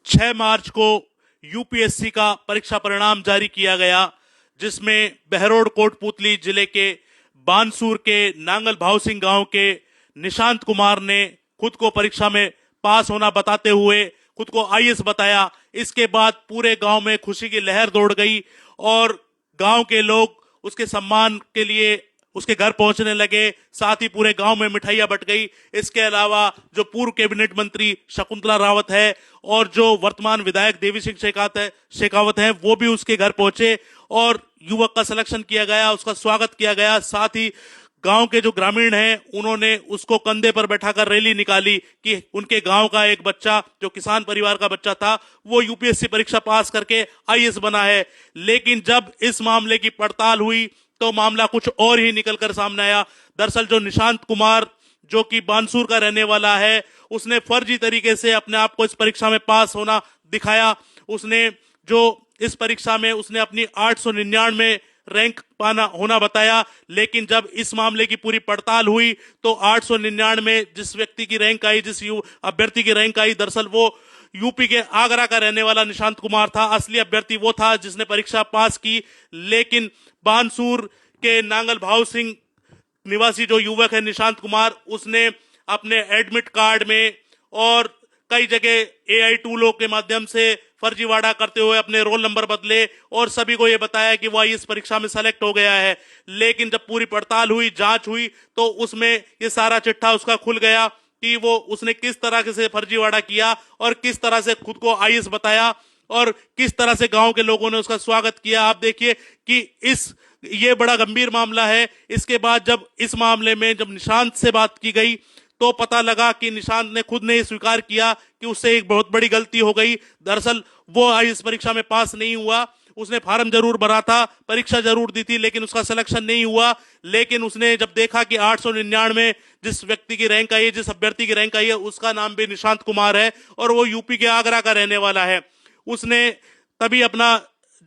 6 मार्च को यूपीएससी का परीक्षा परिणाम जारी किया गया, जिसमें बहरोड कोटपुतली जिले के बानसूर के नांगल भाव सिंह गांव के निशांत कुमार ने खुद को परीक्षा में पास होना बताते हुए खुद को आईएएस बताया। इसके बाद पूरे गांव में खुशी की लहर दौड़ गई और गांव के लोग उसके सम्मान के लिए उसके घर पहुंचने लगे। साथ ही पूरे गांव में मिठाइयां बंट गई। इसके अलावा जो पूर्व कैबिनेट मंत्री शकुंतला रावत है और जो वर्तमान विधायक देवी सिंह शेखावत है, वो भी उसके घर पहुंचे और युवक का सिलेक्शन किया गया, उसका स्वागत किया गया। साथ ही गांव के जो ग्रामीण हैं, उन्होंने उसको कंधे पर बैठाकर रैली निकाली कि उनके गांव का एक बच्चा जो किसान परिवार का बच्चा था, वो यूपीएससी परीक्षा पास करके आईएएस बना है। लेकिन जब इस मामले की पड़ताल हुई तो मामला कुछ और ही निकलकर सामने आया। दरअसल जो निशांत कुमार, जो कि बानसूर का रहने वाला है, उसने फर्जी तरीके से अपने आप को इस परीक्षा में पास होना दिखाया। उसने जो इस परीक्षा में उसने अपनी 899 रैंक पाना होना बताया, लेकिन जब इस मामले की पूरी पड़ताल हुई तो 899 जिस व्यक्ति की रैंक आई, जिस अभ्यर्थी की रैंक आई, दरअसल वो यूपी के आगरा का रहने वाला निशांत कुमार था। असली अभ्यर्थी वो था जिसने परीक्षा पास की। लेकिन बानसूर के नांगल भाव सिंह निवासी जो युवक है निशांत कुमार, उसने अपने एडमिट कार्ड में और कई जगह एआई टूलों के माध्यम से फर्जीवाड़ा करते हुए अपने रोल नंबर बदले और सभी को यह बताया कि वह इस परीक्षा में सेलेक्ट हो गया है। लेकिन जब पूरी पड़ताल हुई, जांच हुई, तो उसमें ये सारा चिट्ठा उसका खुल गया कि वो उसने किस तरह से फर्जीवाड़ा किया और किस तरह से खुद को आईएएस बताया और किस तरह से गांव के लोगों ने उसका स्वागत किया। आप देखिए कि ये बड़ा गंभीर मामला है। इसके बाद जब इस मामले में जब निशांत से बात की गई तो पता लगा कि निशांत ने खुद ने स्वीकार किया कि उससे एक बहुत बड़ी गलती हो गई। दरअसल वो आईएएस परीक्षा में पास नहीं हुआ। उसने फार्म जरूर भरा था, परीक्षा जरूर दी थी, लेकिन उसका सिलेक्शन नहीं हुआ। लेकिन उसने जब देखा कि 899 जिस व्यक्ति की रैंक आई है, जिस अभ्यर्थी की रैंक आई है, उसका नाम भी निशांत कुमार है और वो यूपी के आगरा का रहने वाला है, उसने तभी अपना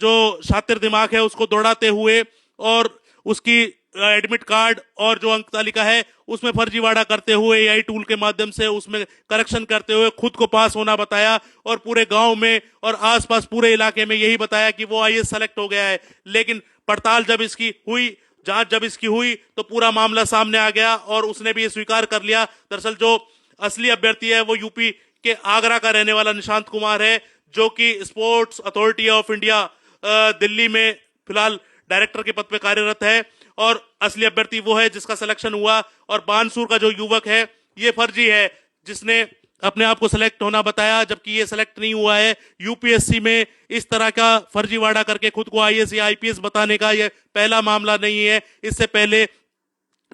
जो शातिर दिमाग है उसको दौड़ाते हुए और उसकी एडमिट कार्ड और जो अंक तालिका है उसमें फर्जीवाड़ा करते हुए एआई टूल के माध्यम से उसमें करेक्शन करते हुए खुद को पास होना बताया और पूरे गांव में और आसपास पूरे इलाके में यही बताया कि वो आईएएस सेलेक्ट हो गया है। लेकिन पड़ताल जब इसकी हुई, जांच जब इसकी हुई, तो पूरा मामला सामने आ गया और उसने भी ये स्वीकार कर लिया। दरअसल जो असली अभ्यर्थी है वो यूपी के आगरा का रहने वाला निशांत कुमार है, जो कि sports authority of India Delhi में फिलहाल डायरेक्टर के पद पे कार्यरत है और असली अभ्यर्थी वो है जिसका सिलेक्शन हुआ। और बानसूर का जो युवक है ये फर्जी है जिसने अपने आप को सिलेक्ट होना बताया, जबकि ये सिलेक्ट नहीं हुआ है। यूपीएससी में इस तरह का फर्जीवाड़ा करके खुद को आईएएस या आईपीएस बताने का ये पहला मामला नहीं है। इससे पहले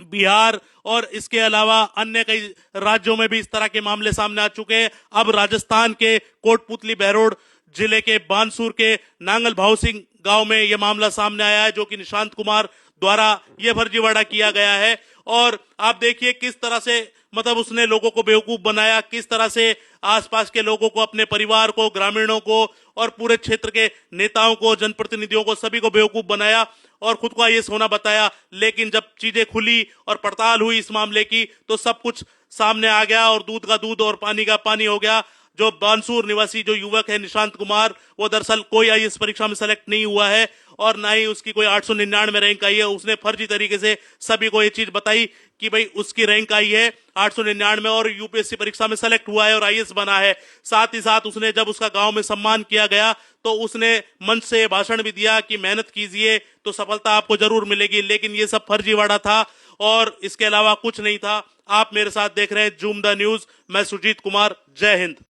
बिहार और इसके अलावा अन्य कई राज्यों में भी इस तरह के मामले सामने आ चुके हैं। अब राजस्थान के कोटपुतली बहरोड जिले के बानसूर के नांगल भाव सिंह गांव में यह मामला सामने आया है, जो कि निशांत कुमार द्वारा यह फर्जीवाड़ा किया गया है। और आप देखिए किस तरह से मतलब उसने लोगों को बेवकूफ बनाया, किस तरह से आसपास के लोगों को, अपने परिवार को, ग्रामीणों को और पूरे क्षेत्र के नेताओं को, जनप्रतिनिधियों को, सभी को बेवकूफ बनाया और खुद को आईएएस होना बताया। लेकिन जब चीजें खुली और पड़ताल हुई इस मामले की तो सब कुछ सामने आ गया और दूध का दूध और पानी का पानी हो गया। जो बानसूर निवासी जो युवक है निशांत कुमार, वो दरअसल कोई आईएएस परीक्षा में सेलेक्ट नहीं हुआ है और ना ही उसकी कोई 899 रैंक आई है। उसने फर्जी तरीके से सभी को ये चीज बताई कि भाई उसकी रैंक आई है 899 और यूपीएससी परीक्षा में सेलेक्ट हुआ है और आईएएस बना है। साथ ही साथ उसने जब उसका गांव में सम्मान किया गया तो उसने मंच से भाषण भी दिया कि मेहनत कीजिए तो सफलता आपको जरूर मिलेगी। लेकिन ये सब फर्जीवाड़ा था और इसके अलावा कुछ नहीं था। आप मेरे साथ देख रहे हैं जूम द न्यूज। मैं सुजीत कुमार। जय हिंद।